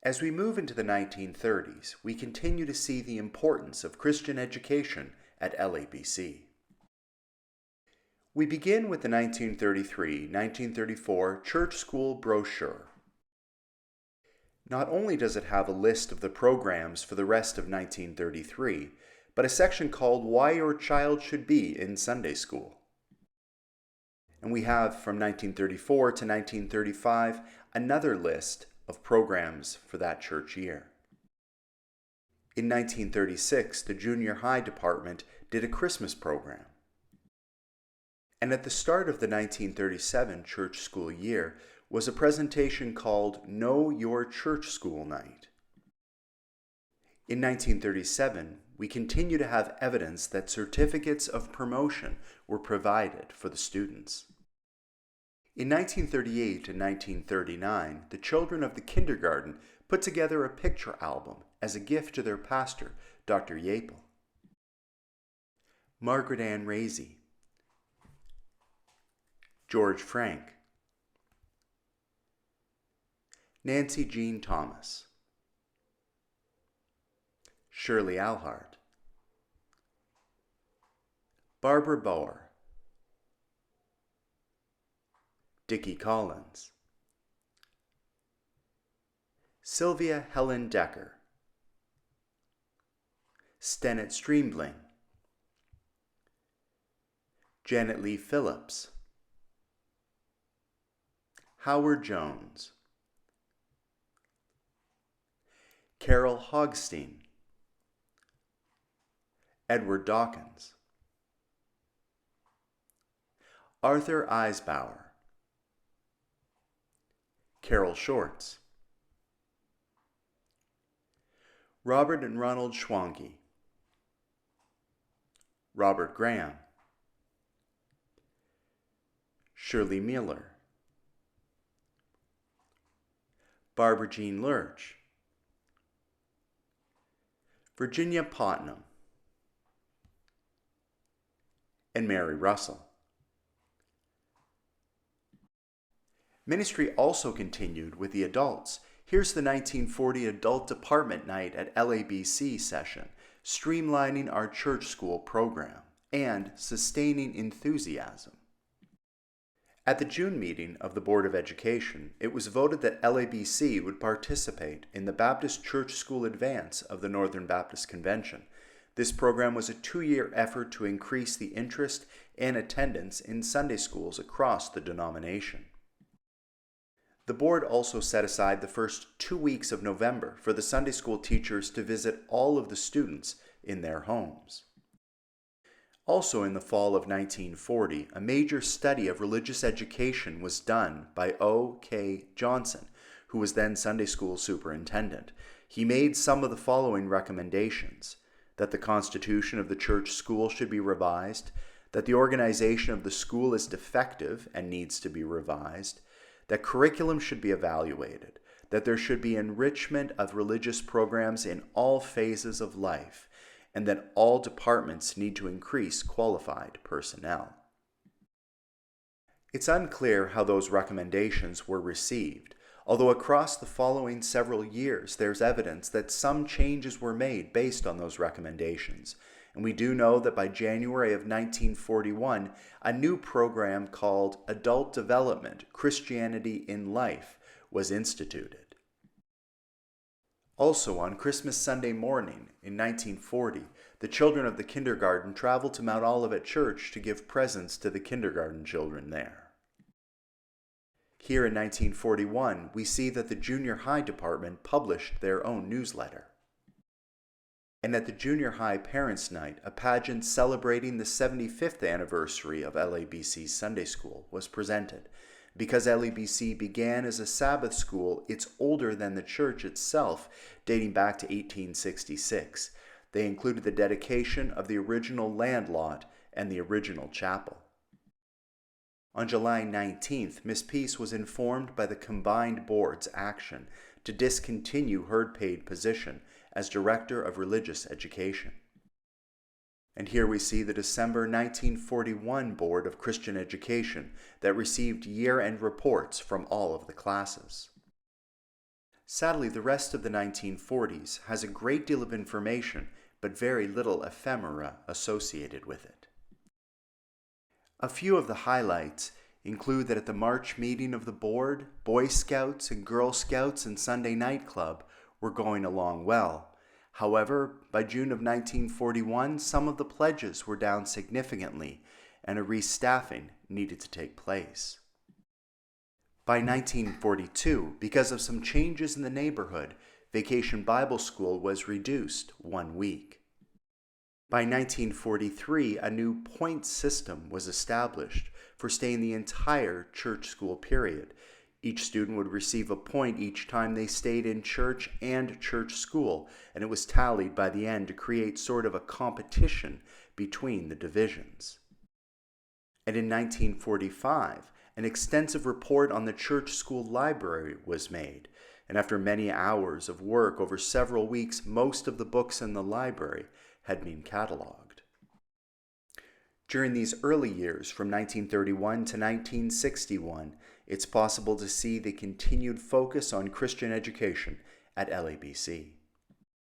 As we move into the 1930s, we continue to see the importance of Christian education at LABC. We begin with the 1933-1934 Church School Brochure. Not only does it have a list of the programs for the rest of 1933, but a section called Why Your Child Should Be in Sunday School. And we have from 1934 to 1935 another list of programs for that church year. In 1936, the junior high department did a Christmas program. And at the start of the 1937 church school year was a presentation called Know Your Church School Night. In 1937, we continue to have evidence that certificates of promotion were provided for the students. In 1938 and 1939, the children of the kindergarten put together a picture album as a gift to their pastor, Dr. Yapel. Margaret Ann Raisey, George Frank, Nancy Jean Thomas, Shirley Alhart, Barbara Bower, Dickie Collins, Sylvia Helen Decker, Stennett Streambling, Janet Lee Phillips, Howard Jones, Carol Hogstein, Edward Dawkins, Arthur Eisbauer, Carol Shorts, Robert and Ronald Schwanke, Robert Graham, Shirley Mueller, Barbara Jean Lurch, Virginia Putnam, and Mary Russell. Ministry also continued with the adults. Here's the 1940 Adult Department Night at LABC session, Streamlining Our Church School Program, and Sustaining Enthusiasm. At the June meeting of the Board of Education, it was voted that LABC would participate in the Baptist Church School Advance of the Northern Baptist Convention. This program was a 2-year effort to increase the interest and attendance in Sunday schools across the denomination. The board also set aside the first 2 weeks of November for the Sunday school teachers to visit all of the students in their homes. Also in the fall of 1940, a major study of religious education was done by O.K. Johnson, who was then Sunday school superintendent. He made some of the following recommendations: that the constitution of the church school should be revised, that the organization of the school is defective and needs to be revised, that curriculum should be evaluated, that there should be enrichment of religious programs in all phases of life, and that all departments need to increase qualified personnel. It's unclear how those recommendations were received, although across the following several years there's evidence that some changes were made based on those recommendations. And we do know that by January of 1941, a new program called Adult Development, Christianity in Life was instituted. Also, on Christmas Sunday morning in 1940, the children of the kindergarten traveled to Mount Olivet Church to give presents to the kindergarten children there. Here in 1941, we see that the junior high department published their own newsletter. And at the Junior High Parents' Night, a pageant celebrating the 75th anniversary of LABC Sunday School was presented. Because LABC began as a Sabbath school, it's older than the church itself, dating back to 1866. They included the dedication of the original land lot and the original chapel. On July 19th, Miss Peace was informed by the combined board's action to discontinue her paid position as Director of Religious Education. And here we see the December 1941 Board of Christian Education that received year-end reports from all of the classes. Sadly, the rest of the 1940s has a great deal of information, but very little ephemera associated with it. A few of the highlights include that at the March meeting of the board, Boy Scouts and Girl Scouts and Sunday Night Club were going along well. However, by June of 1941, some of the pledges were down significantly, and a restaffing needed to take place. By 1942, because of some changes in the neighborhood, Vacation Bible School was reduced 1 week. By 1943, a new point system was established for staying the entire church school period. Each student would receive a point each time they stayed in church and church school, and it was tallied by the end to create sort of a competition between the divisions. And in 1945, an extensive report on the church school library was made, and after many hours of work over several weeks, most of the books in the library had been cataloged. During these early years, from 1931 to 1961, it's possible to see the continued focus on Christian education at LABC.